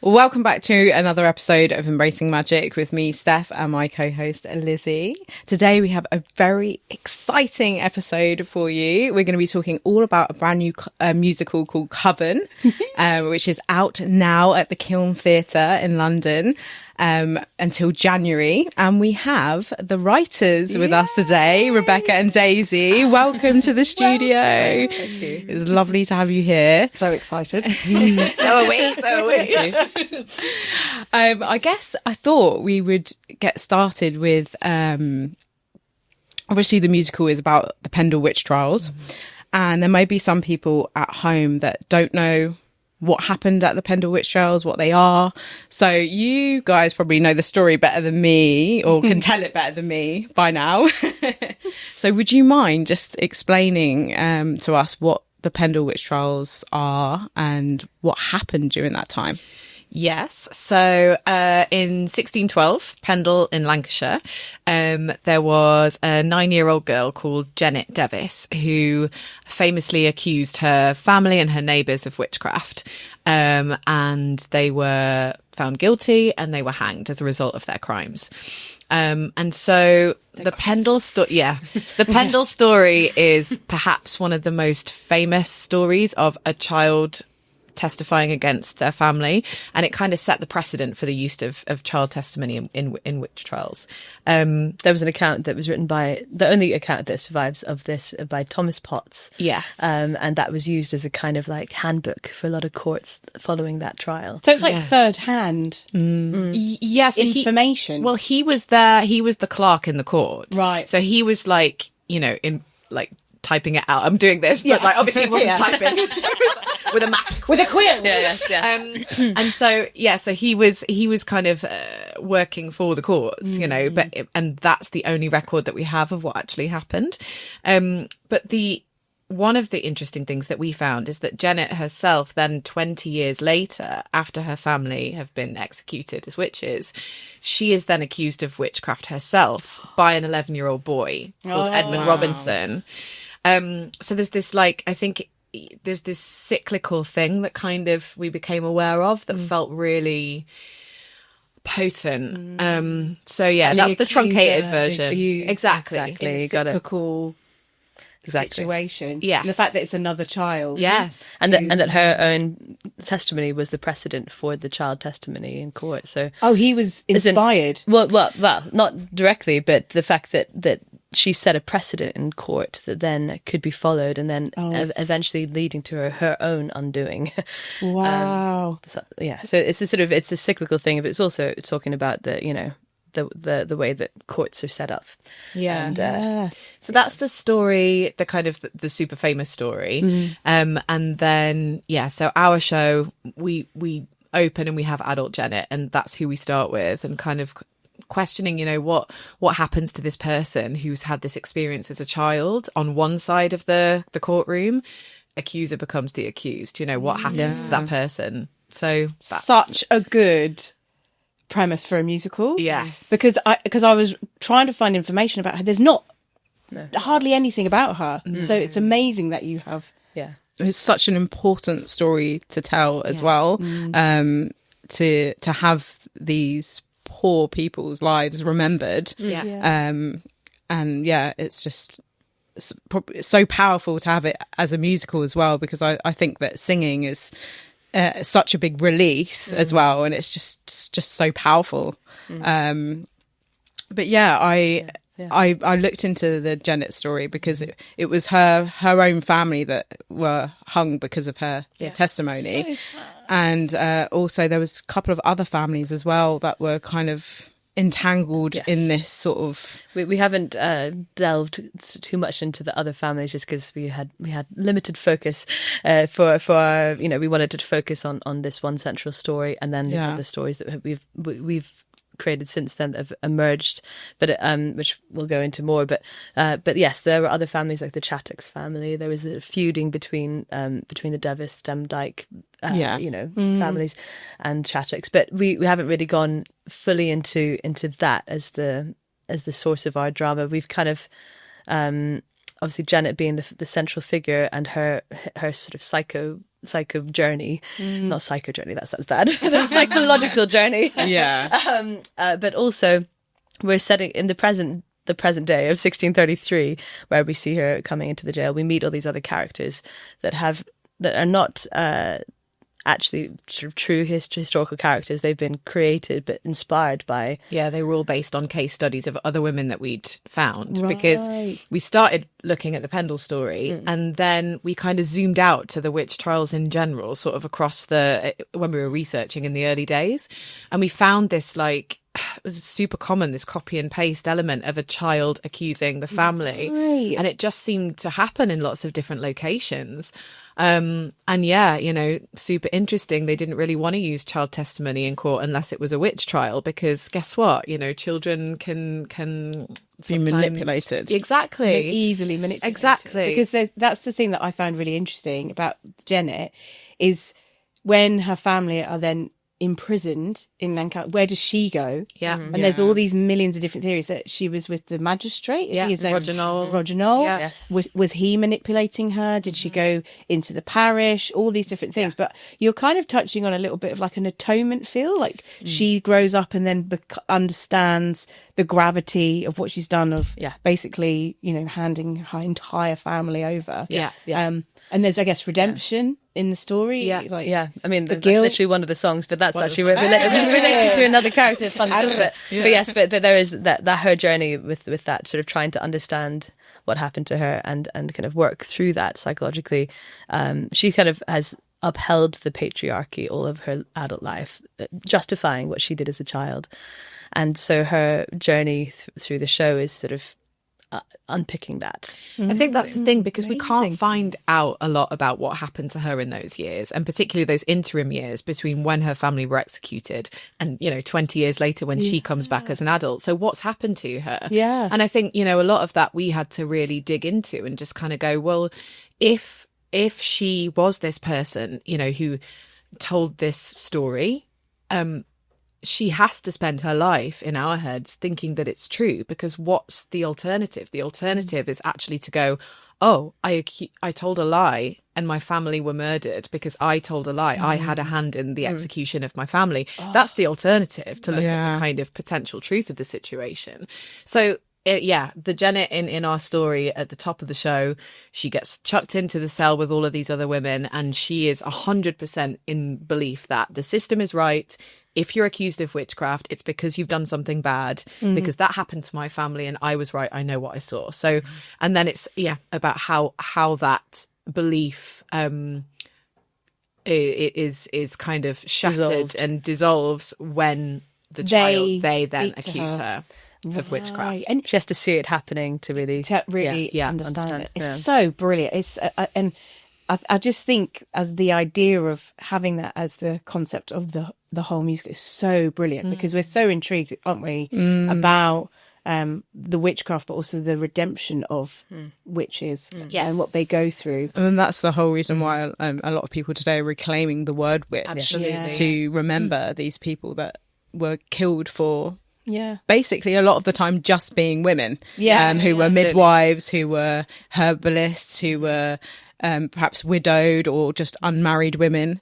Welcome back to another episode of Embracing Magic with me, Steph, and my co-host, Lizzy. Today we have a very exciting episode for you. We're going to be talking all about a brand new musical called Coven, which is out now at the Kiln Theatre in London until January. And we have the writers with us today, Rebecca and Daisy. Welcome to the studio. Thank you. It's lovely to have you here. So excited. So are we. I guess I thought we would get started with obviously the musical is about the Pendle Witch Trials, and there may be some people at home that don't know what happened at the Pendle Witch Trials, what they are. So you guys probably know the story better than me, or can tell it better than me by now. So would you mind just explaining to us what the Pendle Witch Trials are and what happened during that time? Yes. So in 1612, Pendle in Lancashire, there was a 9-year-old girl called Janet Devis who famously accused her family and her neighbours of witchcraft. And they were found guilty and they were hanged as a result of their crimes. And so the Pendle the Pendle story is perhaps one of the most famous stories of a child testifying against their family, and it kind of set the precedent for the use of child testimony in witch trials. There was an account that was written by, the only account that survives of this, by Thomas Potts. Yes. And that was used as a kind of like handbook for a lot of courts following that trial. So it's like third-hand Yes. information. He was there. He was the clerk in the court. Right. So he was like, typing it out. I'm doing this, but like obviously he wasn't typing. With a massive with a quill. Yes. And so he was kind of working for the courts, and that's the only record that we have of what actually happened. But one of the interesting things that we found is that Janet herself, then 20 years later, after her family have been executed as witches, she is then accused of witchcraft herself by an 11-year-old boy called Edmund Robinson. So there's this, I think there's this cyclical thing that kind of we became aware of that felt really potent. So yeah, And that's the truncated version. Exactly. You got it. Cyclical situation. Yes. And the fact that it's another child. Yes. And that her own testimony was the precedent for the child testimony in court. So He was inspired. well, not directly, but the fact that she set a precedent in court that then could be followed, and then eventually leading to her own undoing. Wow. So it's a cyclical thing, but it's also talking about the way that courts are set up. Yeah. So that's the story, the kind of the super famous story. And then, so our show, we open and we have adult Janet, and that's who we start with, and kind of questioning, what happens to this person who's had this experience as a child on one side of the courtroom. Accuser becomes the accused, what happens to that person. So that's Such a good premise for a musical. Yes. Because I was trying to find information about her. There's not hardly anything about her. So it's amazing that you have. Yeah. It's such an important story to tell as well, to have these poor people's lives remembered. And it's just it's so powerful to have it as a musical as well, because I think that singing is such a big release as well, and it's just so powerful. But I looked into the Janet story because it was her own family that were hung because of her testimony. So sad. And also there was a couple of other families as well that were kind of entangled in this sort of... We haven't delved too much into the other families just because we had limited focus for our, we wanted to focus on this one central story, and then these other stories that we've created since then that have emerged, but which we'll go into more. But yes, there were other families like the Chattocks family. There was a feuding between the Devis, Demdike, families and Chattocks. But we haven't really gone fully into that as the source of our drama. We've kind of obviously Janet being the central figure, and her sort of psycho journey, not psycho journey, that sounds bad, the psychological journey. Yeah. But also we're setting in the present day of 1633, where we see her coming into the jail. We meet all these other characters that are not actually sort of true historical characters. They've been created but inspired by... Yeah, they were all based on case studies of other women that we'd found, because we started looking at the Pendle story and then we kind of zoomed out to the witch trials in general, sort of across when we were researching in the early days, and we found this it was super common, this copy and paste element of a child accusing the family, and it just seemed to happen in lots of different locations. And yeah, super interesting. They didn't really want to use child testimony in court unless it was a witch trial, because guess what? Children can be manipulated. Exactly. Easily manipulated. Exactly. Because that's the thing that I found really interesting about Janet, is when her family are then imprisoned in Lancaster, where does she go? Yeah. And there's all these millions of different theories that she was with the magistrate. Yeah. Roger Knoll. Yeah. Was he manipulating her? Did she go into the parish? All these different things. But you're kind of touching on a little bit of like an atonement feel, like she grows up and then understands the gravity of what she's done, of basically, handing her entire family over. Yeah. And there's, I guess, redemption in the story. I mean, that's guilt. literally one of the songs, but that's actually related to another character. Fun but yes, but there is that her journey with that sort of trying to understand what happened to her and kind of work through that psychologically. She kind of has upheld the patriarchy all of her adult life, justifying what she did as a child. And so her journey through the show is sort of unpicking that. I think that's the thing, because we can't find out a lot about what happened to her in those years, and particularly those interim years between when her family were executed and 20 years later when she comes back as an adult. So what's happened to her? And I think a lot of that we had to really dig into and just kind of go, well, if she was this person who told this story, she has to spend her life in our heads thinking that it's true, because what's the alternative? The alternative is actually to go, oh, I told a lie and my family were murdered because I told a lie. I had a hand in the execution of my family. That's the alternative, to look at the kind of potential truth of the situation. So the Janet in our story at the top of the show, she gets chucked into the cell with all of these other women, and she is 100% in belief that the system is right. If you're accused of witchcraft, it's because you've done something bad, because that happened to my family and I was right. I know what I saw. So, and then it's, about how that belief is kind of shattered and dissolves when they then accuse her of witchcraft. And she has to see it happening to really understand it. It's so brilliant. It's and I just think as the idea of having that as the concept of the whole music is so brilliant, because we're so intrigued, aren't we, about the witchcraft, but also the redemption of witches and what they go through. And that's the whole reason why a lot of people today are reclaiming the word witch, to remember these people that were killed for basically a lot of the time just being women, who were midwives, who were herbalists, who were perhaps widowed or just unmarried women.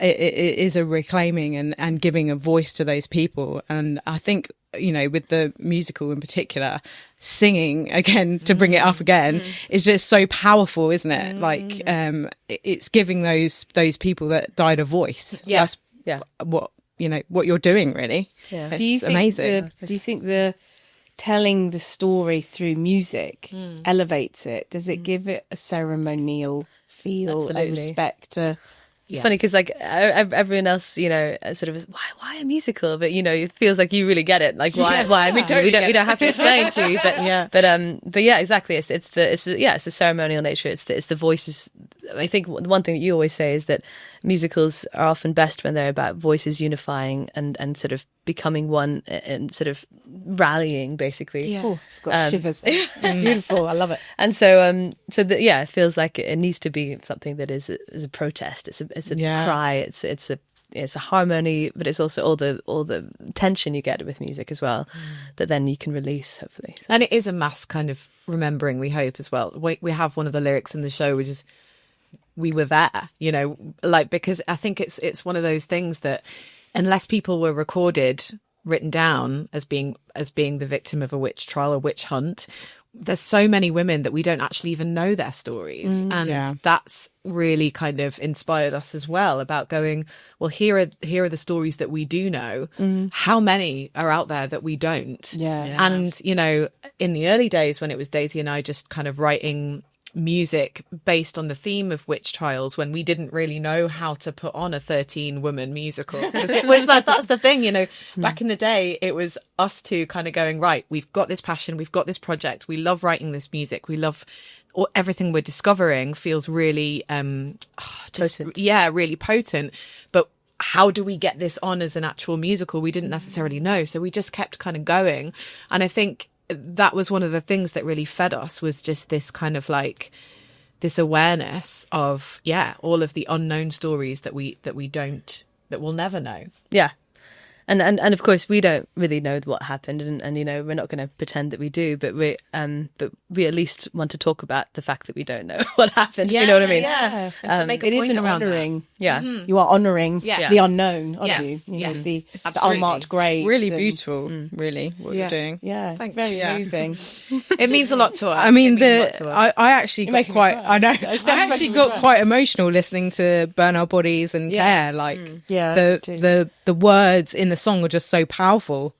It is a reclaiming and giving a voice to those people. And I think, with the musical in particular, singing again, to bring it up again, is just so powerful, isn't it? Like, it's giving those people that died a voice. That's what you're doing, really. It's amazing. Do you think the telling the story through music elevates it? Does it give it a ceremonial feel, a respect? It's funny because everyone else, sort of is, why a musical? But it feels like you really get it. Like why? I mean, we don't have to explain to you, but yeah, exactly. It's the ceremonial nature. It's the voices. I think one thing that you always say is that musicals are often best when they're about voices unifying and sort of becoming one and sort of rallying, basically. Oh, it's got shivers. Beautiful. I love it. And so it feels like it needs to be something that is a protest. It's a cry. It's a harmony, but it's also all the tension you get with music as well, that then you can release, hopefully. And it is a mass kind of remembering, we hope, as well. We have one of the lyrics in the show, which is, we were there, you know, like, because I think it's one of those things that unless people were written down as being the victim of a witch trial, a witch hunt, there's so many women that we don't actually even know their stories. And that's really kind of inspired us as well, about going, well, here are the stories that we do know. How many are out there that we don't? And, you know, in the early days when it was Daisy and I just kind of writing music based on the theme of witch trials, when we didn't really know how to put on a 13-woman musical, because it was like, that's the thing, you know, back in the day it was us two kind of going, right, we've got this passion, we've got this project, we love writing this music, we love everything we're discovering feels really potent. Really potent, but how do we get this on as an actual musical? We didn't necessarily know, so we just kept kind of going. And I think that was one of the things that really fed us, was just this kind of like this awareness of all of the unknown stories that we'll never know. And of course we don't really know what happened, and you know, we're not going to pretend that we do, but we at least want to talk about the fact that we don't know what happened. You know what I mean? It is an honouring. You are honouring the unknown, aren't you? You know, the unmarked graves. Really beautiful, really, what you're doing. Yeah, it's very moving. It means a lot to us. I mean, I actually got quite. I know. I actually got quite emotional listening to "Burn Our Bodies" and "Care." Like, the words in the song are just so powerful.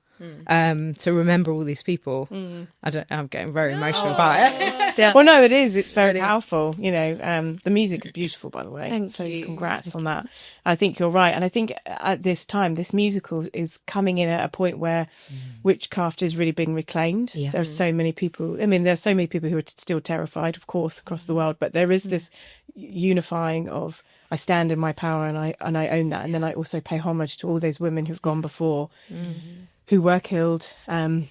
To remember all these people. I'm getting very emotional about it. Well, no, it is. It's very powerful. You know, the music is beautiful, by the way. Thank you. Congrats on that. I think you're right. And I think at this time, this musical is coming in at a point where witchcraft is really being reclaimed. There are so many people. I mean, there are so many people who are still terrified, of course, across the world. But there is this unifying of, I stand in my power and I own that. And then I also pay homage to all those women who've gone before, who were killed. And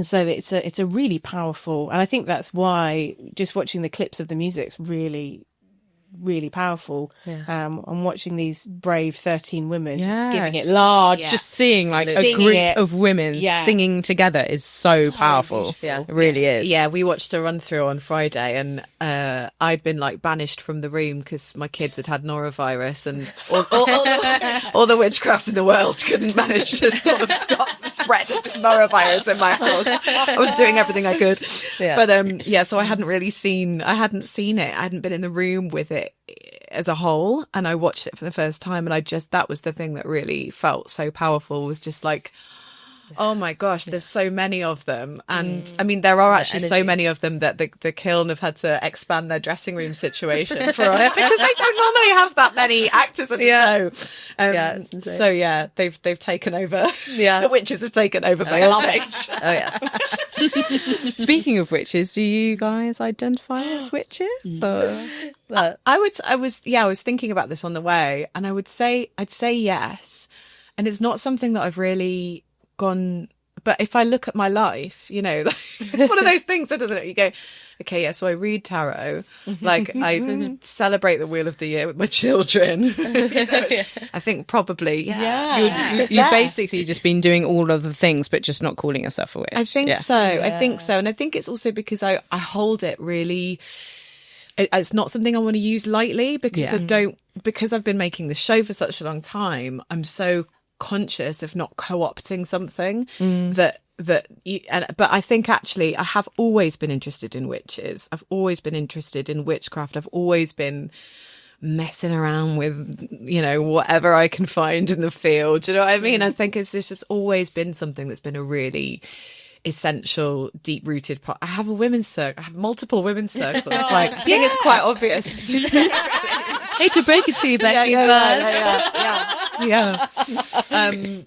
so it's a really powerful, and I think that's why just watching the clips of the music's really, really powerful. And watching these brave 13 women just giving it large. Just seeing like a group of women singing together is so powerful. It really is. Yeah, we watched a run through on Friday, and I'd been like banished from the room because my kids had norovirus, and all the witchcraft in the world couldn't manage to sort of stop the spread of this norovirus in my house. I was doing everything I could, but so I hadn't seen it. I hadn't been in the room with it as a whole, and I watched it for the first time, and that was the thing that really felt so powerful, was just like, oh my gosh, there's so many of them. And I mean, there are actually so many of them that the Kiln have had to expand their dressing room situation for us, because they don't normally have that many actors in the show. So they've taken over. The witches have taken over backstage. Speaking of witches, do you guys identify as witches? Well, I was thinking about this on the way, and I'd say yes. And it's not something that I've really gone, but if I look at my life, you know, it's one of those things that, doesn't it? You go, okay, so I read tarot, like I celebrate the Wheel of the Year with my children. I think probably, you've basically just been doing all of the things, but just not calling yourself a witch. I think so. I think so. And I think it's also because I hold it really, it's not something I want to use lightly, because because I've been making the show for such a long time, I'm so conscious of not co-opting something but I think actually I have always been interested in witches. I've always been interested in witchcraft. I've always been messing around with, you know, whatever I can find in the field. Do you know what I mean? I think it's just always been something that's been a really essential, deep-rooted part. I have a women's circle. I have multiple women's circles. I think it's quite obvious. Hate to break it to you, Becky,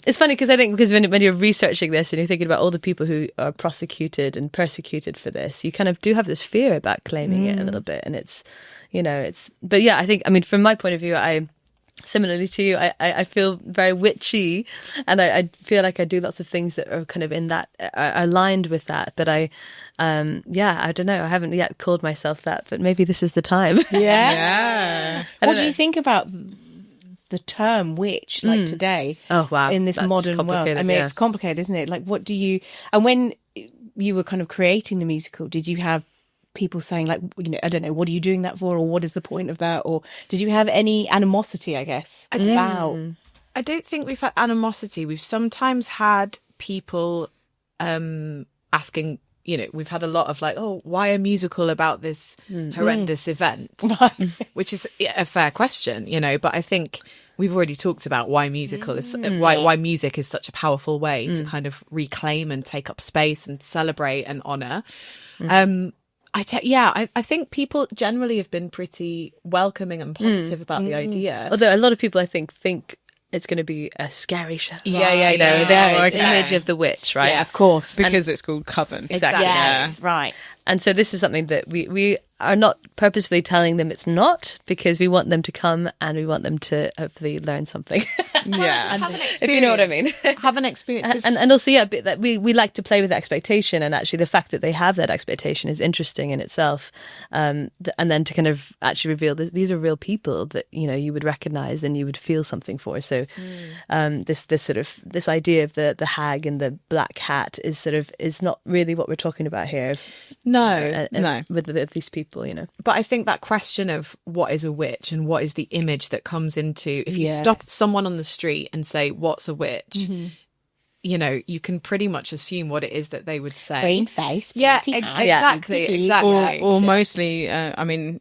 it's funny because I think when you're researching this and you're thinking about all the people who are prosecuted and persecuted for this, you kind of do have this fear about claiming it a little bit, and it's, you know, but I think, I mean, from my point of view, similarly to you, I feel very witchy, and I feel like I do lots of things that are kind of in that, are aligned with that. But I don't know. I haven't yet called myself that, but maybe this is the time. What do you think about the term witch, like today? Oh, wow. In this modern world. I mean, it's complicated, isn't it? Like, what do you, and when you were kind of creating the musical, did you have people saying like, you know, I don't know, what are you doing that for, or what is the point of that, or did you have any animosity, I guess, about? I don't think we've had animosity. We've sometimes had people asking, you know, we've had a lot of like, oh, why a musical about this horrendous event? Which is a fair question, you know, but I think we've already talked about why musical is why music is such a powerful way to kind of reclaim and take up space and celebrate and honor. I think people generally have been pretty welcoming and positive about the idea. Although a lot of people, I think it's going to be a scary show. Yeah. There is image of the witch, right? Yeah, of course. Because it's called Coven. Exactly. Yes, right. And so this is something that we are not purposefully telling them it's not, because we want them to come and we want them to hopefully learn something. Yeah. If you know what I mean. Have an experience. And also, yeah, but that we like to play with expectation, and actually the fact that they have that expectation is interesting in itself. And then to kind of actually reveal these are real people that, you know, you would recognize and you would feel something for. So this idea of the hag and the black cat is not really what we're talking about here. No. With these people, you know. But I think that question of what is a witch and what is the image that comes into, if you stop someone on the street and say, what's a witch? You know, you can pretty much assume what it is that they would say. Green face. Exactly. Or mostly, I mean,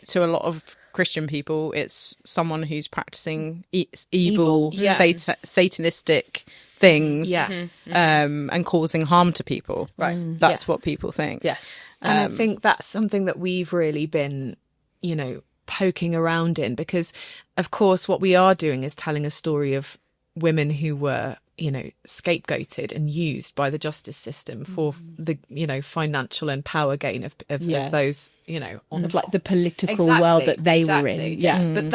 to a lot of Christian people, it's someone who's practicing evil, satanistic things, and causing harm to people. Right. That's what people think. Yes. And I think that's something that we've really been, you know, poking around in, because, of course, what we are doing is telling a story of women who were, you know, scapegoated and used by the justice system for the, you know, financial and power gain of those, you know, of like the political world that they were in. Yeah. But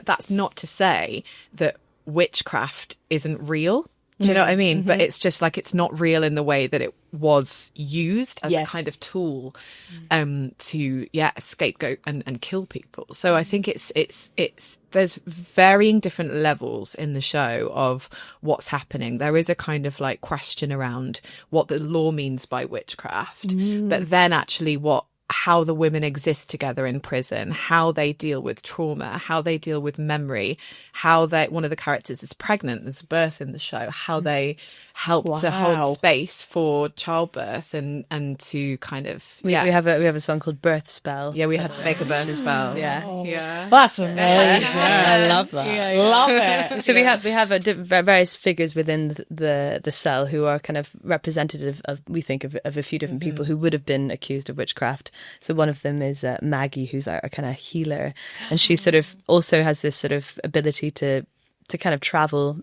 that's not to say that witchcraft isn't real. Do you know what I mean? But it's just like, it's not real in the way that it was used as a kind of tool to scapegoat and kill people. So I think it's there's varying different levels in the show of what's happening. There is a kind of like question around what the law means by witchcraft, but then actually how the women exist together in prison, how they deal with trauma, how they deal with memory, how one of the characters is pregnant, there's a birth in the show, how they help to hold space for childbirth and to kind of we have a song called Birth Spell. Yeah, we had to make a birth spell. Yeah. That's amazing. I love that. Love it. So we have various figures within the cell who are kind of representative of, we think, of a few different people who would have been accused of witchcraft. So one of them is Maggie, who's our kind of healer, and she sort of also has this sort of ability to kind of travel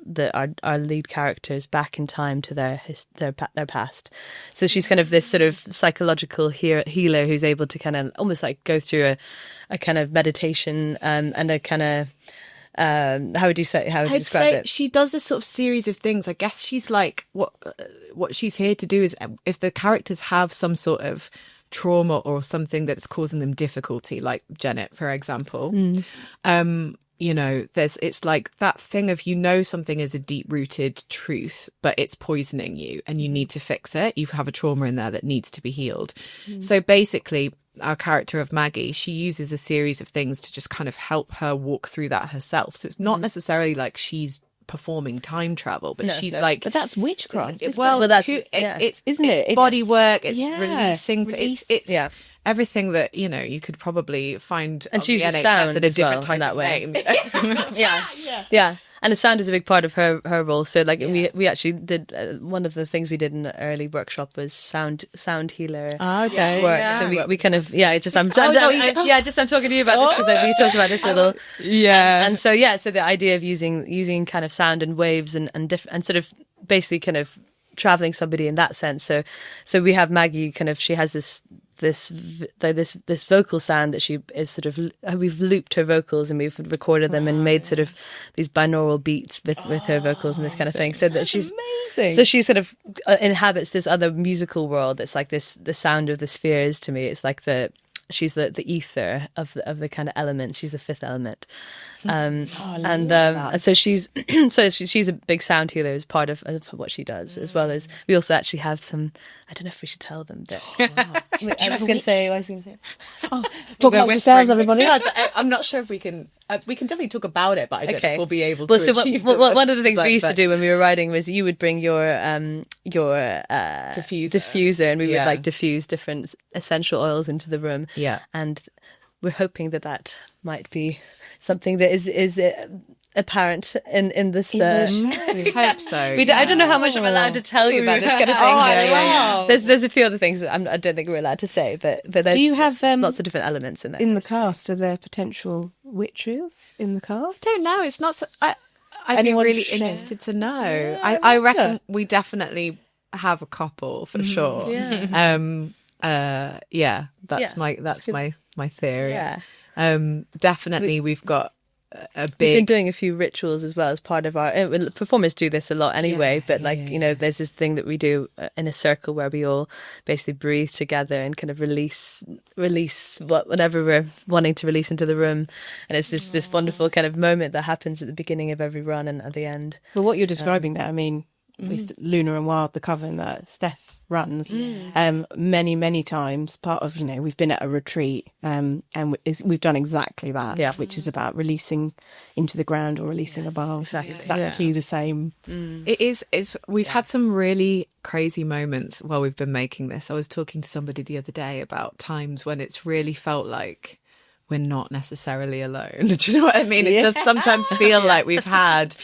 our lead characters back in time to their past. So she's kind of this sort of psychological healer who's able to kind of almost like go through a kind of meditation and a kind of how would you describe it? She does a sort of series of things. I guess she's like what she's here to do is, if the characters have some sort of trauma or something that's causing them difficulty, like Janet, for example, you know, it's like that thing of, you know, something is a deep-rooted truth, but it's poisoning you and you need to fix it. You have a trauma in there that needs to be healed. So basically, our character of Maggie, she uses a series of things to just kind of help her walk through that herself. So it's not necessarily like she's performing time travel, but but that's witchcraft. It's isn't it? It's body work. It's releasing. It's everything that, you know, you could probably find, and she uses NHS sound at a different in that way. Yeah. And the sound is a big part of her role. So like we actually did one of the things we did in the early workshop was sound healer work. So we kind of I'm talking to you about this because we talked about this a little. And so the idea of using kind of sound and waves and sort of basically kind of traveling somebody in that sense. So we have Maggie kind of, she has this vocal sound that she is sort of, we've looped her vocals and we've recorded them and made sort of these binaural beats with her vocals and this kind of thing, so that she's amazing. So she sort of inhabits this other musical world that's like the sound of the spheres. To me, it's like she's the ether of the kind of elements. She's the fifth element. And so she's she's a big sound healer as part of what she does, as well as we also actually have some. I don't know if we should tell them that. I was going to say. Oh, talk about yourselves, everybody. I'm not sure if we can. We can definitely talk about it, but I don't think we'll be able to. Well, so one of the things we used to do when we were writing was you would bring your diffuser, and we would like diffuse different essential oils into the room. Yeah, and we're hoping that might be something that is apparent in this. We hope so. I don't know how much I'm allowed to tell you about this kind of thing. Wow. There's a few other things that I don't think we're allowed to say, but there's do you have lots of different elements in there. In the cast, are there potential witches in the cast? I don't know. It's not. I'd be really interested to know. Yeah, I reckon we definitely have a couple for sure. Yeah. That's my theory. Yeah. Definitely we've got a big. We've been doing a few rituals as well as part of our performers do this a lot anyway. But there's this thing that we do in a circle where we all basically breathe together and kind of release whatever we're wanting to release into the room, and it's this wonderful kind of moment that happens at the beginning of every run and at the end. Well, what you're describing there, I mean, with Luna and Wild, the Coven that Steph runs, many times, part of, we've been at a retreat and we've done exactly that, which is about releasing into the ground or releasing above. Exactly the same. It is. We've had some really crazy moments while we've been making this. I was talking to somebody the other day about times when it's really felt like we're not necessarily alone. Do you know what I mean? It does sometimes feel like we've had,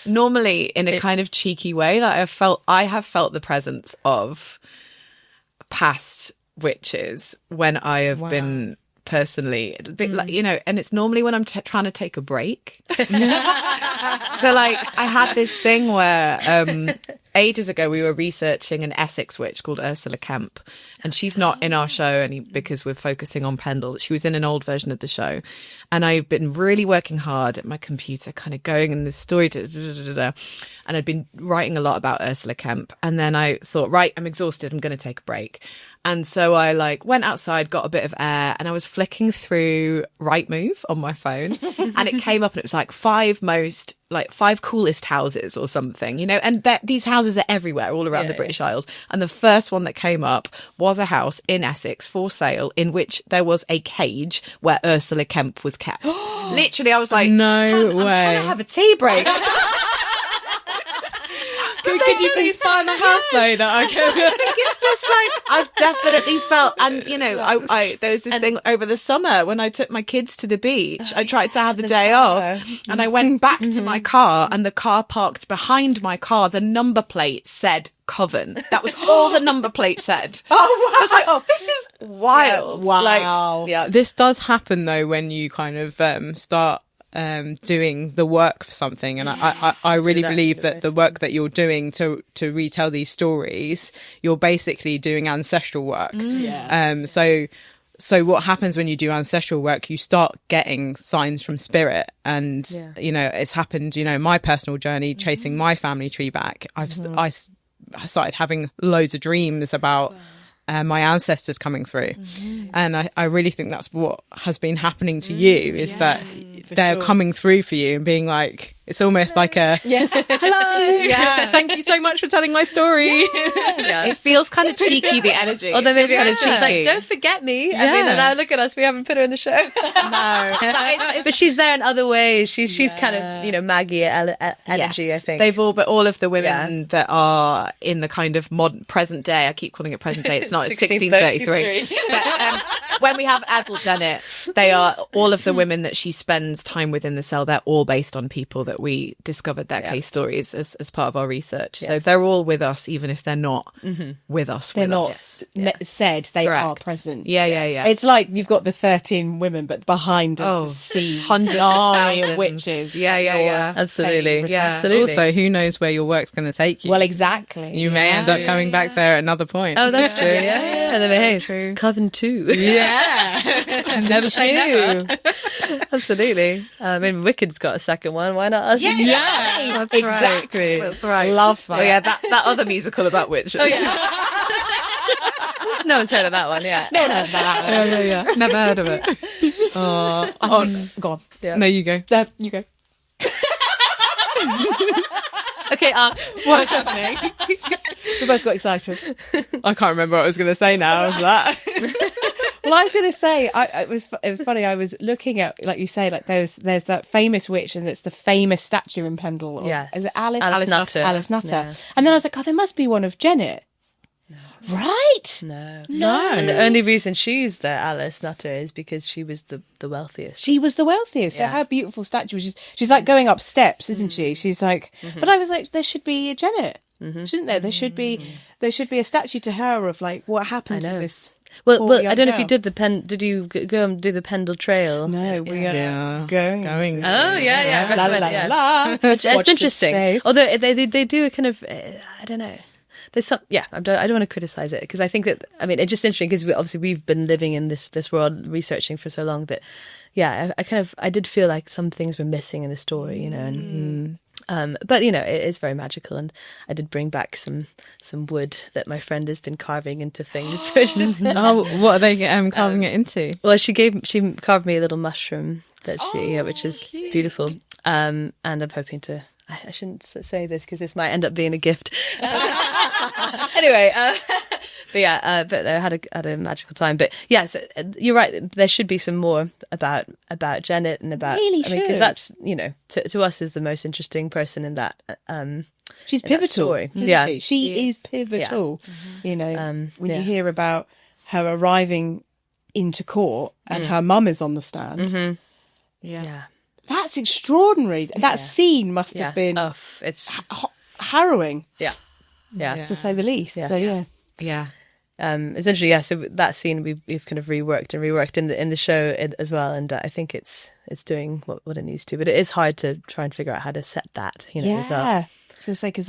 normally in a kind of cheeky way, like I have felt the presence of past witches when I have been personally a bit like, and it's normally when I'm trying to take a break. So like I had this thing where ages ago we were researching an Essex witch called Ursula Kemp, and she's not in our show because we're focusing on Pendle. She was in an old version of the show, and I've been really working hard at my computer, kind of going in this story, and I'd been writing a lot about Ursula Kemp, and then I thought, right, I'm exhausted, I'm going to take a break. And so I went outside, got a bit of air, and I was flicking through Rightmove on my phone, and it came up and it was like 5 coolest houses or something, and these houses are everywhere, all around the British Isles. And the first one that came up was a house in Essex for sale in which there was a cage where Ursula Kemp was kept. Literally, I was like, no way. I'm trying to have a tea break. Could you please find a house though that I can? I think it's just like I've definitely felt, and I there was this thing over the summer when I took my kids to the beach. I tried to have a day off, and I went back to my car, and the car parked behind my car. The number plate said Coven. That was all the number plate said. Oh, wow. I was like, this is wild. Wow. This does happen though when you kind of start doing the work for something, and I really believe that the work that you're doing to retell these stories, you're basically doing ancestral work. So what happens when you do ancestral work, you start getting signs from spirit, and it's happened in my personal journey chasing my family tree back. I started having loads of dreams about my ancestors coming through, and I really think that's what has been happening to you, is that they're coming through for you and being like, it's almost like a hello, thank you so much for telling my story. It feels kind of cheeky, the energy. Although maybe it's just like, don't forget me. I mean, and now look at us, we haven't put her in the show. No, but she's there in other ways. She's kind of Maggie energy. I think but all of the women that are in the kind of modern present day, I keep calling it present day, it's not, it's 1633. But when we have Adele Janet, they are all of the women that she spends time with in the cell. They're all based on people that we discovered their case stories as part of our research. So they're all with us, even if they're not with us. They're not said, they are present. Yeah. It's like you've got the 13 women, but behind us is a sea, hundreds of witches. Yeah. Absolutely. Also, who knows where your work's going to take you? Well, exactly. You may end up coming back there at another point. Oh, that's true. Yeah. And then true. Coven 2. Yeah. Never say never. Absolutely. I mean, Wicked's got a second one. Why not us? Yeah. That's exactly. Right. That's right. Love that. Oh yeah, that other musical about witches. No one's heard of that one. Yeah. No, Yeah. Never heard of it. go on. Yeah. No, you go. You go. Okay. What's happening? We both got excited. I can't remember what I was going to say now of that. Well, I was going to say, it was funny. I was looking at, like you say, like there's that famous witch, and it's the famous statue in Pendle. Yes. Is it Alice? Alice Nutter. Alice Nutter. Yeah. And then I was like, oh, there must be one of Janet. No. Right? No. No. And the only reason she's the Alice Nutter is because she was the wealthiest. She was the wealthiest. Yeah. So her beautiful statue, she's like going up steps, isn't she? She's like, but I was like, there should be a Janet, shouldn't there? There should be a statue to her of like what happened to this. Well, young I don't know if you girl. did you go and do the Pendle Trail? No, we are going. Oh, yeah. La, la, la, Yeah. la. It's Watch this interesting. space. Although they do a kind of, I don't know. There's some, I don't want to criticize it, because I think that, I mean, it's just interesting because we've been living in this world, researching for so long that, I did feel like some things were missing in the story, and but it is very magical, and I did bring back some wood that my friend has been carving into things, which is What are they carving it into? well, she carved me a little mushroom that which is beautiful, and I'm hoping to. I shouldn't say this because this might end up being a gift. Anyway, but I had a magical time. But yeah, so you're right. There should be some more about Janet and about. Really I mean, because that's to us is the most interesting person in that. She's in that pivotal. story. Isn't Yeah, she is pivotal. Yeah. When you hear about her arriving into court and her mum is on the stand, Yeah. that's extraordinary. That scene must have been It's harrowing, yeah. to say the least. Yeah. So Yeah. Essentially, so that scene we've kind of reworked in the show as well, and I think it's doing what it needs to. But it is hard to try and figure out how to set that, as well. So say because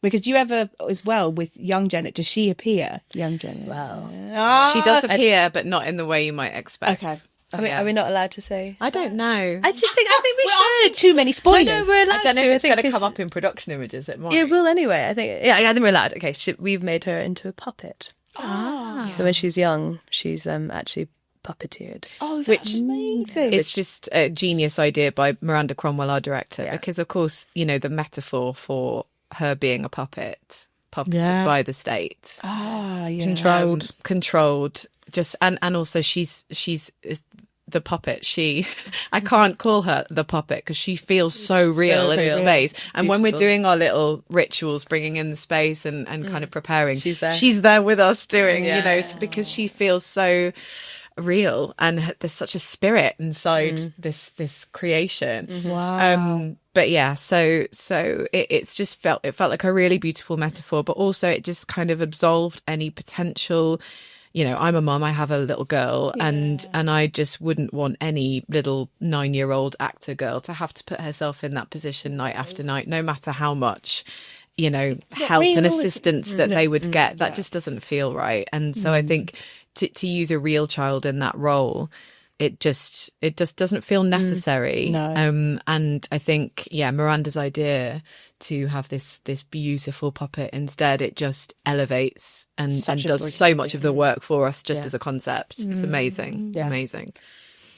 because you ever as well with young Janet, does she appear young Janet? Well, She does appear, but not in the way you might expect. Okay. are we not allowed to say? I don't know. I think we should. Too many spoilers. No, we're allowed I don't know to. if it's going to 'cause- come up in production images. It might. It will anyway. I think we're allowed. Okay, we've made her into a puppet. So when she's young, she's actually puppeteered. Oh, that's amazing. It's just a genius idea by Miranda Cromwell, our director, because of course, the metaphor for her being a puppeted by the state, controlled. Just and also she's the puppet. I can't call her the puppet because she feels so real in the space. And when we're doing our little rituals, bringing in the space and kind of preparing, she's there with us doing, because she feels so real, and there's such a spirit inside this creation. Wow. But yeah, so it felt like a really beautiful metaphor, but also it just kind of absolved any potential. I'm a mum, I have a little girl, and I just wouldn't want any little 9-year-old actor girl to have to put herself in that position night after night, no matter how much, help and assistance that they would get. That just doesn't feel right. And so I think to use a real child in that role, it just doesn't feel necessary. No. And I think, Miranda's idea to have this beautiful puppet instead, it just elevates and does so much of the work for us just as a concept. It's amazing. It's amazing.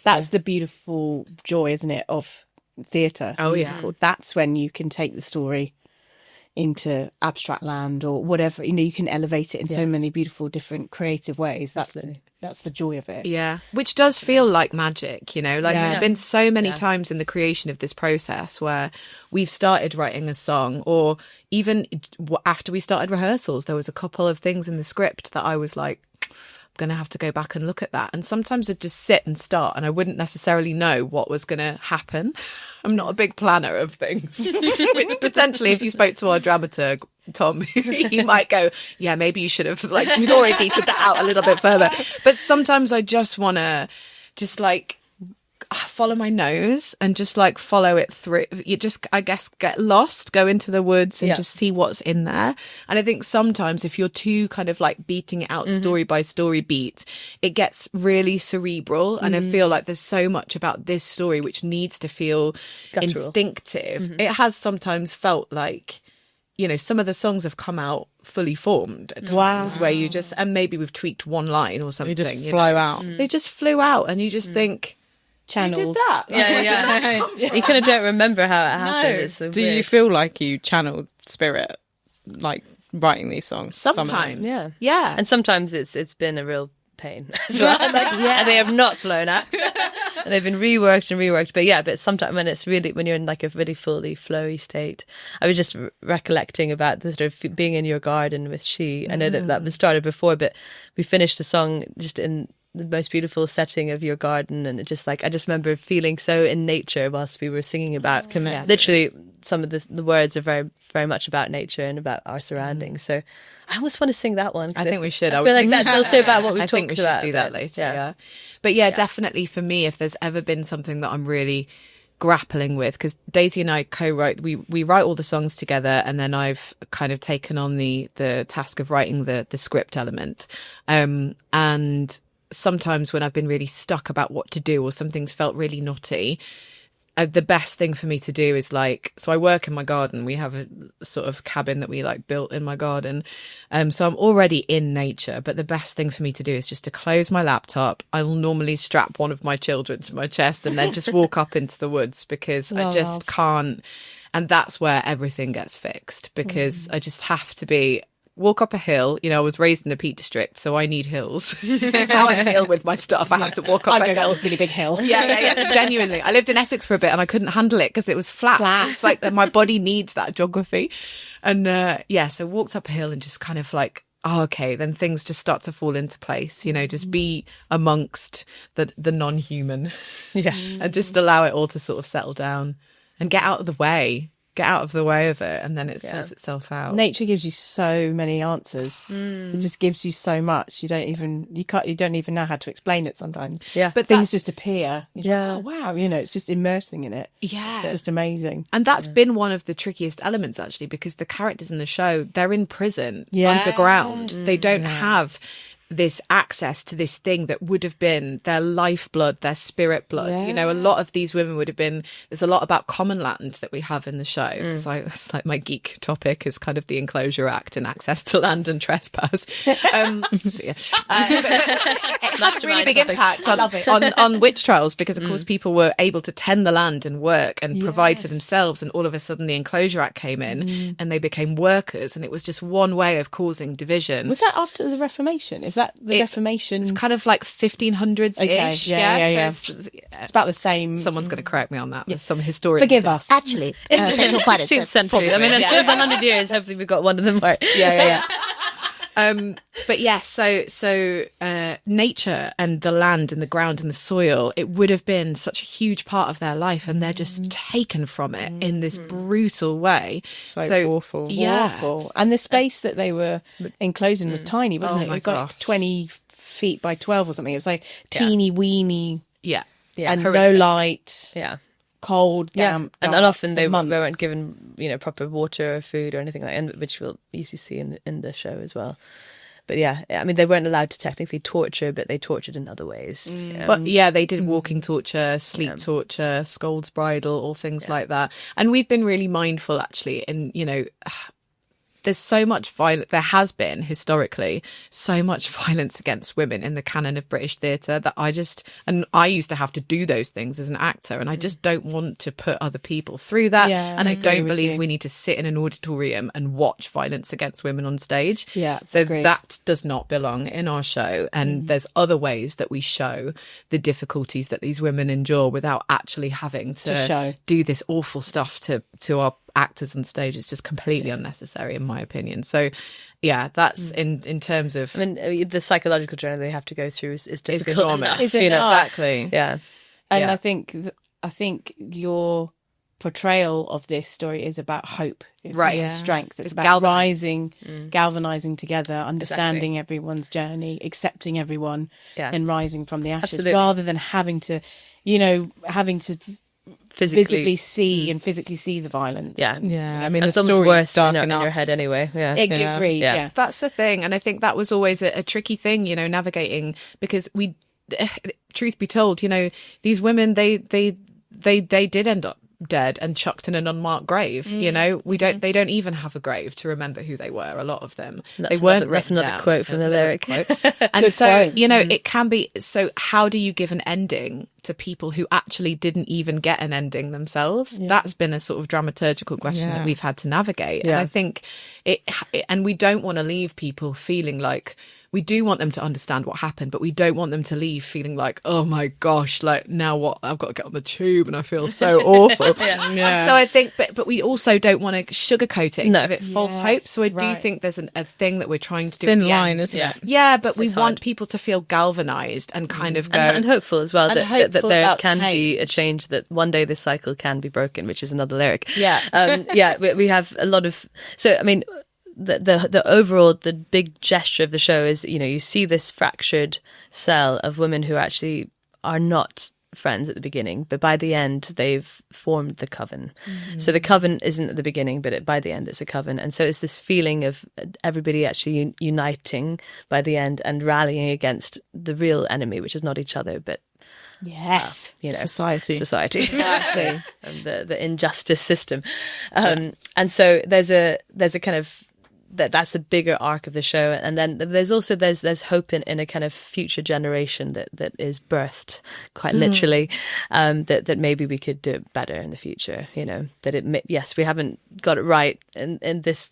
That's the beautiful joy, isn't it, of theatre? Oh, musical. That's when you can take the story into abstract land or whatever. You can elevate it in so many beautiful, different, creative ways. That's the joy of it. Yeah, which does feel like magic, there's been so many times in the creation of this process where we've started writing a song, or even after we started rehearsals, there was a couple of things in the script that I was like, going to have to go back and look at that. And sometimes I'd just sit and start and I wouldn't necessarily know what was going to happen. I'm not a big planner of things, which potentially if you spoke to our dramaturg, Tom, he might go, maybe you should have story beated that out a little bit further. But sometimes I just want to follow my nose and just follow it through. You just, I guess, get lost, go into the woods and just see what's in there. And I think sometimes if you're too kind of beating it out story by story beat, it gets really cerebral. And I feel like there's so much about this story which needs to feel guttural, instinctive. It has sometimes felt like you know, some of the songs have come out fully formed at times where you just, and maybe we've tweaked one line or something. They just flow out. They just flew out, and you just think, channeled. did that? You kind of don't remember how it happened. It's so Do weird. you feel like you channeled spirit, like writing these songs? Sometimes, yeah. And sometimes it's been a real pain as well. And they have not flown out. And they've been reworked. But sometimes when you're in like a really fully flowy state. I was just recollecting about the sort of being in your garden with She. I know that was started before, but we finished the song just in the most beautiful setting of your garden, and it just like I just remember feeling so in nature whilst we were singing about literally some of the words are very, very much about nature and about our surroundings. So I almost want to sing that one. I think we should. I feel like that's also about what we I talked think we about. should do that later. But definitely for me, if there's ever been something that I'm really grappling with, because Daisy and I co-wrote, we write all the songs together, and then I've kind of taken on the task of writing the script element, and sometimes when I've been really stuck about what to do or something's felt really knotty, the best thing for me to do is like, so I work in my garden. We have a sort of cabin that we like built in my garden. So I'm already in nature, but the best thing for me to do is just to close my laptop. I'll normally strap one of my children to my chest and then just walk up into the woods, because I just can't. And that's where everything gets fixed, because I just have to walk up a hill. You know, I was raised in the Peak District, so I need hills. That's how I deal with my stuff. I have to walk up a hill. That was a really big hill. Yeah. Genuinely. I lived in Essex for a bit and I couldn't handle it because it was flat. It's like my body needs that geography. And so walked up a hill and just kind of like, oh, okay, then things just start to fall into place. You know, just be amongst the non-human. And just allow it all to sort of settle down and get out of the way. Get out of the way of it, and then it sorts itself out. Nature gives you so many answers. It just gives you so much. You don't even know how to explain it sometimes. But things just appear. You're like, oh, wow, you know, it's just immersing in it. It's just amazing. And that's been one of the trickiest elements, actually, because the characters in the show, they're in prison underground. They don't have this access to this thing that would have been their lifeblood, their spirit blood. You know, a lot of these women would have been, there's a lot about common land that we have in the show, because it's like my geek topic is kind of the Enclosure Act and access to land and trespass. But it had a really big impact on witch trials, because of course people were able to tend the land and work and provide for themselves, and all of a sudden the Enclosure Act came in and they became workers, and it was just one way of causing division. Was that after the Reformation? Is that the Reformation? It's kind of like 1500s-ish. Okay. Yeah. So it's about the same. Someone's going to correct me on that. There's some historian. Forgive us. Actually, in the 16th century. I mean, it's 100 years. Hopefully we've got one of them right. But yes, so nature and the land and the ground and the soil, it would have been such a huge part of their life, and they're just taken from it in this brutal way. So awful. Awful. And the space that they were enclosed in was tiny, wasn't it? It was like 20 feet by 12 or something. It was like teeny weeny. And horrific. No light. Cold, damp, and often they weren't given, you know, proper water or food or anything like that, which we'll usually see in the show as well. But I mean, they weren't allowed to technically torture, but they tortured in other ways. But they did walking torture, sleep torture, scold's bridle, all things like that. And we've been really mindful, actually, in, you know, there's so much violence. There has been historically so much violence against women in the canon of British theatre that I used to have to do those things as an actor, and I just don't want to put other people through that. And I don't believe we need to sit in an auditorium and watch violence against women on stage. So agreed. That does not belong in our show. And there's other ways that we show the difficulties that these women endure without actually having to do this awful stuff to our actors on stage. Is just completely unnecessary, in my opinion. So that's in terms of, I mean, the psychological journey they have to go through is difficult enough. Exactly. And I think your portrayal of this story is about hope. It's about strength. It's about galvanizing together, understanding everyone's journey, accepting everyone, and rising from the ashes. Absolutely. Rather than having to physically see the violence. I mean, the story's worse in your head anyway. Agreed. That's the thing, and I think that was always a tricky thing, you know, navigating, because truth be told, you know, these women they did end up dead and chucked in an unmarked grave. You know, they don't even have a grave to remember who they were. A lot of them, they weren't. That's another down. quote from the lyric. And so, you know, it can be. So how do you give an ending to people who actually didn't even get an ending themselves? That's been a sort of dramaturgical question that we've had to navigate. And I think and we don't want to leave people feeling like, we do want them to understand what happened, but we don't want them to leave feeling like, oh my gosh, like now what? I've got to get on the tube and I feel so awful. And so I think, but we also don't want to sugarcoat it and give it false hope. So I do think there's a thing that we're trying to do. Thin line, isn't it? Yeah, but we want people to feel galvanized and kind of go. And hopeful as well, that there can change. be a change, that one day this cycle can be broken, which is another lyric. Yeah. We have a lot of. So, I mean, the overall, the big gesture of the show is, you know, you see this fractured cell of women who actually are not friends at the beginning, but by the end they've formed the coven. So the coven isn't at the beginning, but by the end it's a coven. And so it's this feeling of everybody actually uniting by the end and rallying against the real enemy, which is not each other, but you know, society exactly. And the injustice system. And so there's a kind of that's the bigger arc of the show, and then there's hope in a kind of future generation that is birthed quite literally, that maybe we could do it better in the future. You know, that we haven't got it right in this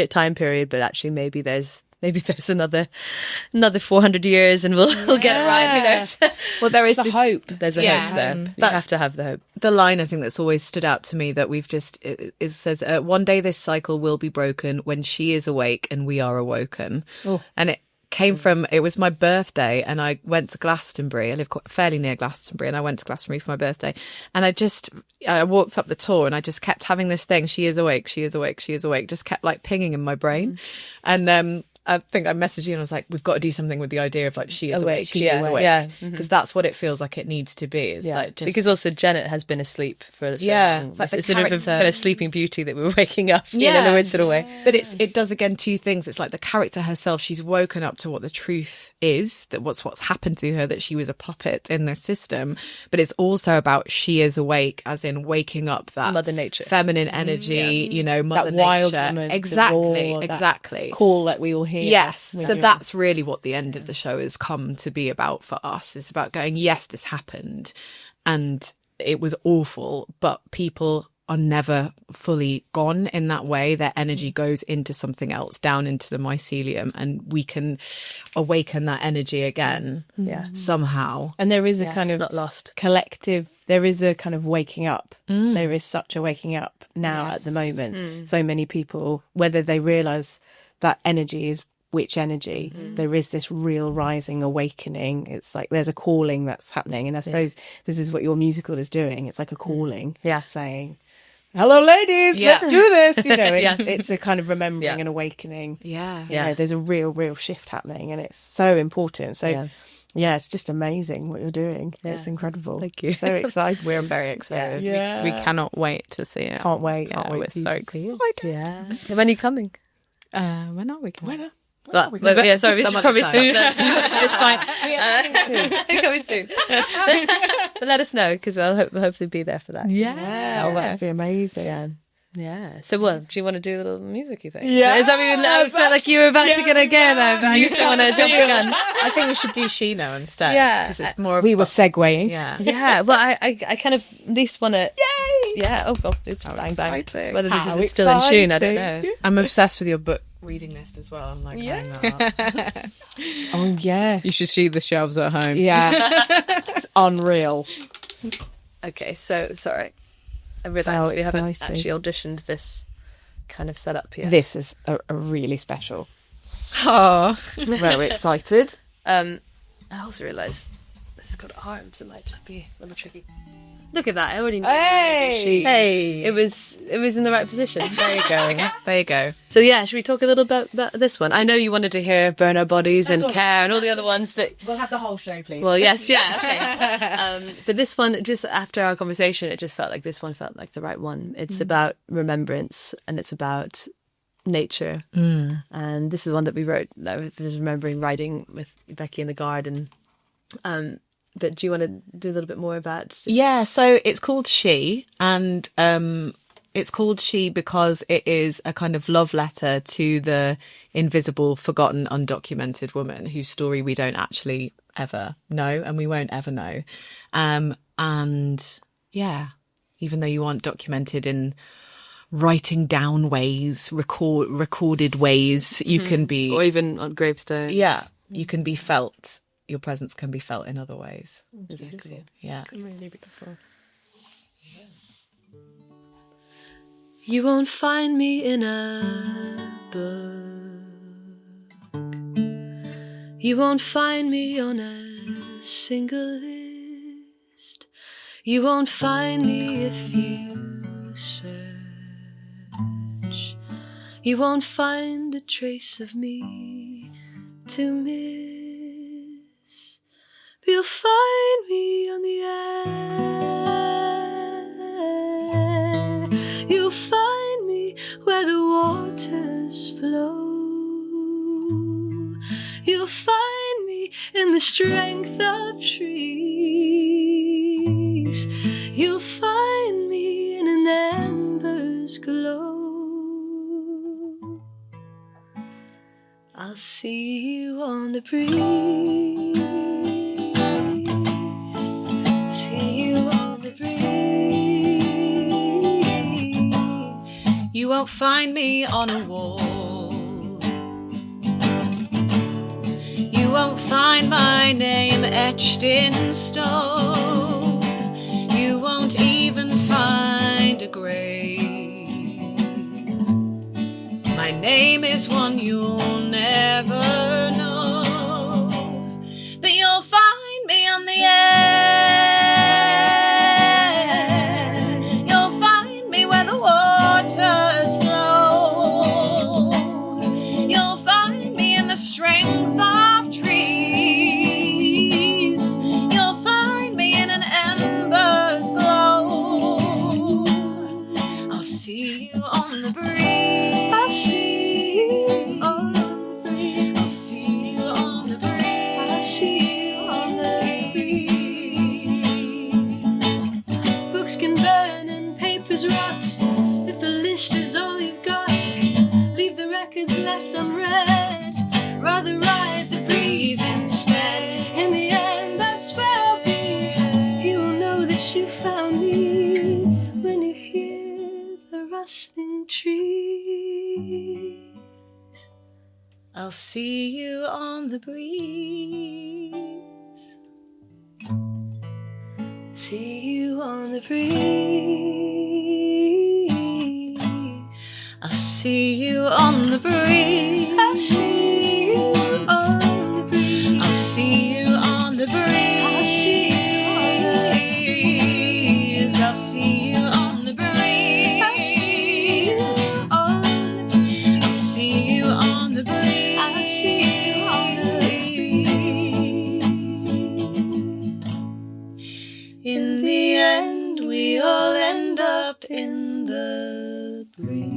time period, but actually maybe there's another 400 years and we'll get it right. Who knows? Well, there is the hope. There's a hope there. You have to have the hope. The line I think that's always stood out to me that we've just says, one day this cycle will be broken when she is awake and we are awoken. And it came from, it was my birthday and I went to Glastonbury. I live fairly near Glastonbury, and I went to Glastonbury for my birthday, and I walked up the tour and I just kept having this thing, she is awake, she is awake, she is awake, just kept like pinging in my brain. And I think I messaged you and I was like, we've got to do something with the idea of like, she is awake, she is awake. Because that's what it feels like it needs to be. Is like because also Janet has been asleep for it's like it's sort of a kind of sleeping beauty that we're waking up in a weird sort of way. But it does again two things. It's like the character herself, she's woken up to what the truth is, that what's happened to her, that she was a puppet in this system. But it's also about she is awake, as in waking up that Mother Nature, feminine energy, you know, Mother that Nature. Wild woman, exactly call that we all hear. Yes, so that's really what the end of the show has come to be about for us. It's about going, yes, this happened and it was awful, but people are never fully gone in that way. Their energy goes into something else, down into the mycelium, and we can awaken that energy again somehow. And there is a kind of not lost collective, there is a kind of waking up. There is such a waking up now at the moment. So many people, whether they realise that energy is witch energy, there is this real rising awakening. It's like there's a calling that's happening, and I suppose this is what your musical is doing. It's like a calling, saying, hello ladies, let's do this, you know. It's a kind of remembering and awakening. You know, there's a real shift happening, and it's so important. So it's just amazing what you're doing. It's incredible. Thank you. So excited. We're very excited. We cannot wait to see it. Can't wait. We're so excited. When are you coming? When are we coming? Sorry, we should probably stop there. It's fine. Coming soon. But let us know, because we'll hopefully be there for that. That'd be amazing. Yeah. So, do you want to do a little music, you think? Yeah. Is that what I felt like you were about to get a go there, but I just want to jump the gun. I think we should do Shino instead. Because it's more. We were segueing. Yeah. Well, I kind of at least want to. Yay! Yeah. Oh God! Oops! Bang bang. Whether this is still in tune, I don't know. I'm obsessed with your book reading list as well. I'm like, hang that. Oh yes. You should see the shelves at home. Yeah. It's unreal. Okay. So sorry. I realised we haven't actually auditioned this kind of setup yet. This is a really special. Oh, very excited. I also realised this has got arms. It might be a little tricky. Look at that! I already knew. Hey! It was in the right position. There you go. There you go. So should we talk a little about this one? I know you wanted to hear Burn Our Bodies and Care and all the other ones that. We'll have the whole show, please. Well, yes, okay. But this one, just after our conversation, it just felt like this one felt like the right one. It's about remembrance, and it's about nature. And this is the one that we wrote. I was remembering writing with Becky in the garden. But do you want to do a little bit more about? Yeah, so it's called She, and it's called She because it is a kind of love letter to the invisible, forgotten, undocumented woman whose story we don't actually ever know, and we won't ever know. And yeah, even though you aren't documented in writing down ways, recorded ways, you can be, or even on gravestones. Yeah, you can be felt. Your presence can be felt in other ways. Exactly. Yeah. Really beautiful. You won't find me in a book. You won't find me on a single list. You won't find me if you search. You won't find a trace of me to miss. But you'll find me on the air. You'll find me where the waters flow. You'll find me in the strength of trees. You'll find me in an ember's glow. I'll see you on the breeze. See you on the breeze. You won't find me on a wall. You won't find my name etched in stone. You won't even find a grave. My name is one you'll never know. But you'll find me on the air. You'll find me where the waters flow. You'll find me in the strength of trees. You'll find me in an ember's glow. I'll see you on the breeze. I'll see you on the breeze. I'll see you on the breeze. I'll see you on the breeze. Books can burn and papers rot. If the list is all you've got, leave the records left unread. Rather ride the breeze instead. In the end, that's where I'll be. You will know that you found me when you hear the rustling trees. I'll see you on the breeze. See you on the breeze. I'll see you on the breeze. I'll see you on the breeze. I'll see you on the breeze. I'll see you on the breeze. I'll see you on the breeze. I'll see you on the breeze. I'll see you on the breeze. In the end, we all end up in the breeze.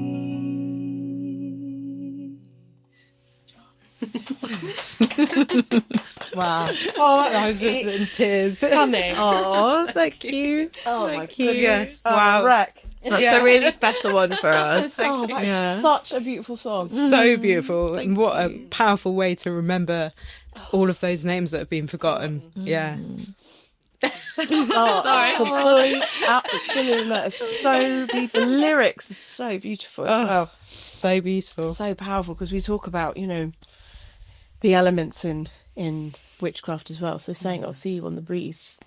Wow. Oh, I was just in tears. Stunning. Oh, thank you. Oh my Goodness. Wow. Wreck. That's a really special one for us. Oh, that's such a beautiful song. So beautiful. And what a powerful way to remember all of those names that have been forgotten. Yeah. Oh, sorry. Complete, absolutely. It's so beautiful. The lyrics are so beautiful as well. So beautiful. So powerful, because we talk about, you know, the elements in witchcraft as well. So saying, I'll see you on the breeze.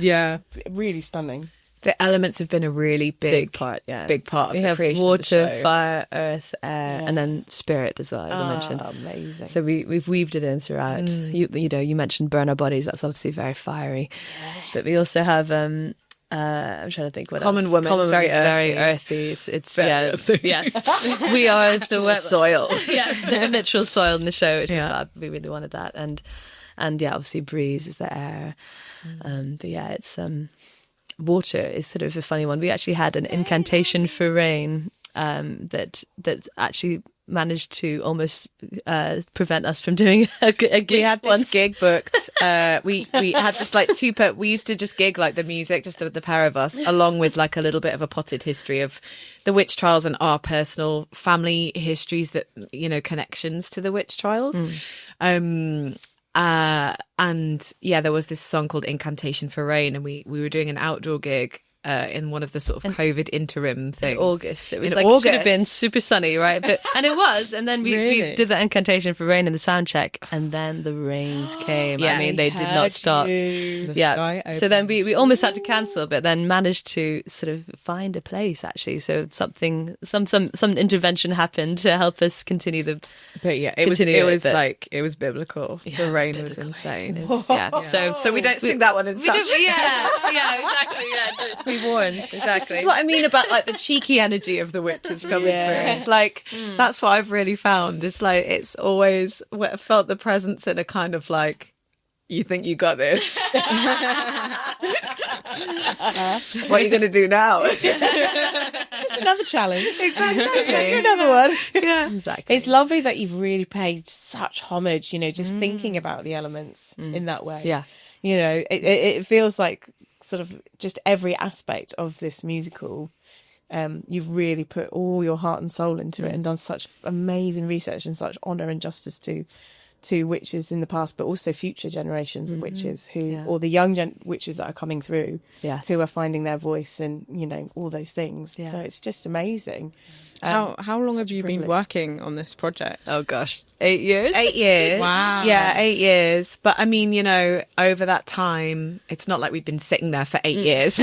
Yeah. Really stunning. The elements have been a really big part, yeah. big part of We the have creation water, of the show. fire, earth, air, and then spirit as well, as I mentioned. Amazing. So we've weaved it in throughout. You know, you mentioned burn our bodies. That's obviously very fiery, but we also have. I'm trying to think what Common else. woman. Common It's very woman is very earthy. earthy. It's Very yeah, earthy. yes. We are the soil. Yeah, the literal soil in the show, which is fab. We really wanted that, and yeah, obviously breeze is the air. But yeah, it's water is sort of a funny one. We actually had an incantation for rain that actually managed to almost prevent us from doing a gig. We had this once. gig booked. We had this like we used to just gig like the music, just the pair of us, along with like a little bit of a potted history of the witch trials and our personal family histories that, you know, connections to the witch trials. And yeah, there was this song called Incantation for Rain, and we were doing an outdoor gig in one of the sort of COVID interim things. In August. It was in like, August. should have been super sunny, right? And it was. And then we did the incantation for rain in the sound check, and then the rains came. Yeah. I mean, they did not stop. So then we almost had to cancel, but then managed to sort of find a place, actually. So some intervention happened to help us continue the. But yeah, it was biblical. Yeah, the rain biblical was insane. Yeah. So we don't sing that one in We such. did, yeah, exactly. Yeah, be warned. Exactly. This is what I mean about like the cheeky energy of the witches coming through. It's like that's what I've really found. It's like it's always felt the presence in a kind of like, you think you got this. What are you going to do now? Just another challenge. Exactly. Another one. Yeah, Exactly. It's lovely that you've really paid such homage, you know, just thinking about the elements in that way. Yeah. You know, it feels like sort of just every aspect of this musical, you've really put all your heart and soul into it and done such amazing research and such honour and justice to witches in the past, but also future generations of witches who, or the young witches that are coming through, who are finding their voice and, you know, all those things. So it's just amazing. How long have you been working on this project? Oh gosh, 8 years. 8 years. Wow. Yeah, 8 years. But I mean, you know, over that time, it's not like we've been sitting there for 8 years.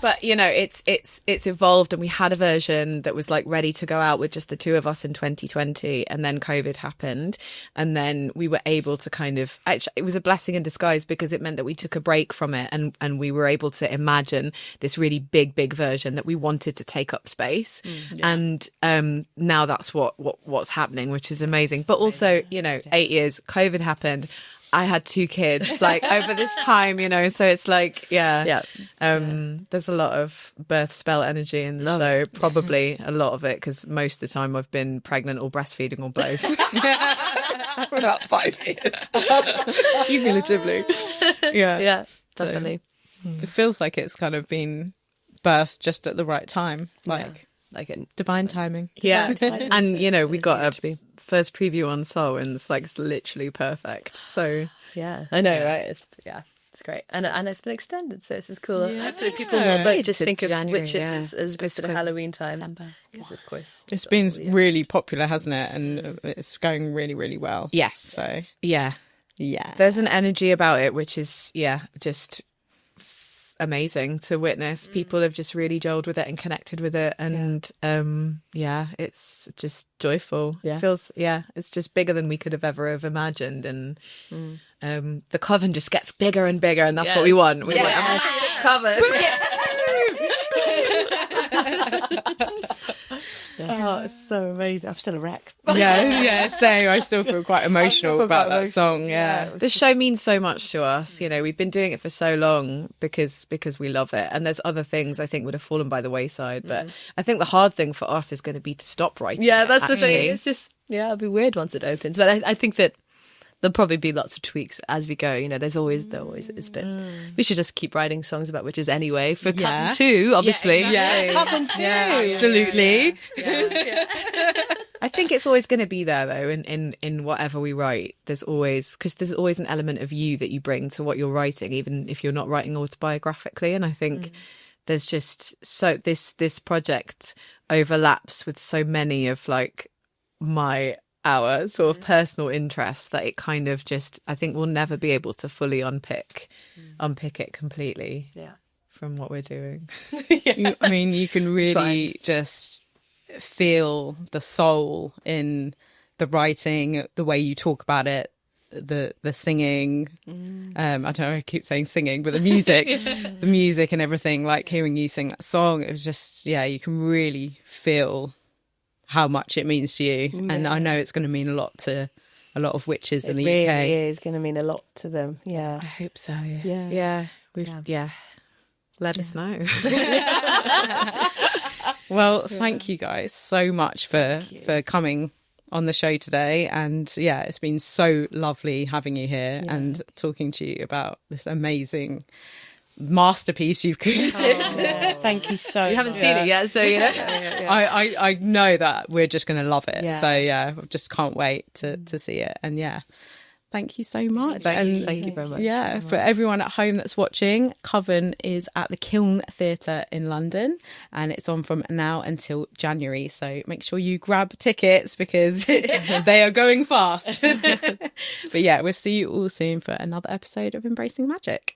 But you know, it's evolved, and we had a version that was like ready to go out with just the two of us in 2020, and then COVID happened, and then we were able to kind of, actually, it was a blessing in disguise because it meant that we took a break from it, and we were able to imagine this really big version that we wanted to take up space. And now that's what's happening, which is amazing. But also, you know, 8 years, COVID happened. I had 2 kids like over this time, you know, so it's like, there's a lot of birth spell energy in the show, probably a lot of it, because most of the time I've been pregnant or breastfeeding or both. For about 5 years. Cumulatively. Yeah, definitely. It feels like it's kind of been birthed just at the right time, like divine timing. Yeah. And, you know, we got a first preview on Soul, and it's like, it's literally perfect. So yeah, I know, right? It's great, and it's been extended, so this is cool. Hopefully people will just think of January, witches as sort of Halloween time, because of course It's been really popular, hasn't it? And it's going really, really well. yes. So Yeah. yeah, There's an energy about it, which is, just amazing to witness. People have just really gelled with it and connected with it, and it's just joyful. It feels it's just bigger than we could have ever imagined, and the Coven just gets bigger and bigger, and that's what we want. We want a Coven. Oh, it's so amazing. I'm still a wreck. Same. I still feel quite emotional about that song. Yeah. The show means so much to us. You know, we've been doing it for so long because we love it. And there's other things I think would have fallen by the wayside. But I think the hard thing for us is going to be to stop writing. Yeah, it, that's actually. the thing. It's just it'll be weird once it opens. But I think that there'll probably be lots of tweaks as we go. You know, there's always it's been. We should just keep writing songs about witches anyway for Coven 2, obviously. Coven too. Absolutely. I think it's always going to be there though in whatever we write. There's always an element of you that you bring to what you're writing, even if you're not writing autobiographically. And I think there's just so this project overlaps with so many of like our sort of personal interests that it kind of just, I think we'll never be able to fully unpick it completely from what we're doing. You can really just feel the soul in the writing, the way you talk about it, the singing. I don't know, I keep saying singing, but the music and everything, like hearing you sing that song, it was just, you can really feel how much it means to you. And I know it's going to mean a lot to a lot of witches in the UK. It really is going to mean a lot to them. Yeah. I hope so. Yeah. Let us know. Well, thank you guys so much for coming on the show today. And yeah, it's been so lovely having you here and talking to you about this amazing masterpiece you've created. Thank you so much. You haven't seen it yet, so you know. I know that we're just going to love it. So I just can't wait to see it. And thank you so much. Thank you very much. Yeah, for everyone at home that's watching, Coven is at the Kiln Theatre in London, and it's on from now until January. So make sure you grab tickets because they are going fast. But yeah, we'll see you all soon for another episode of Embracing Magic.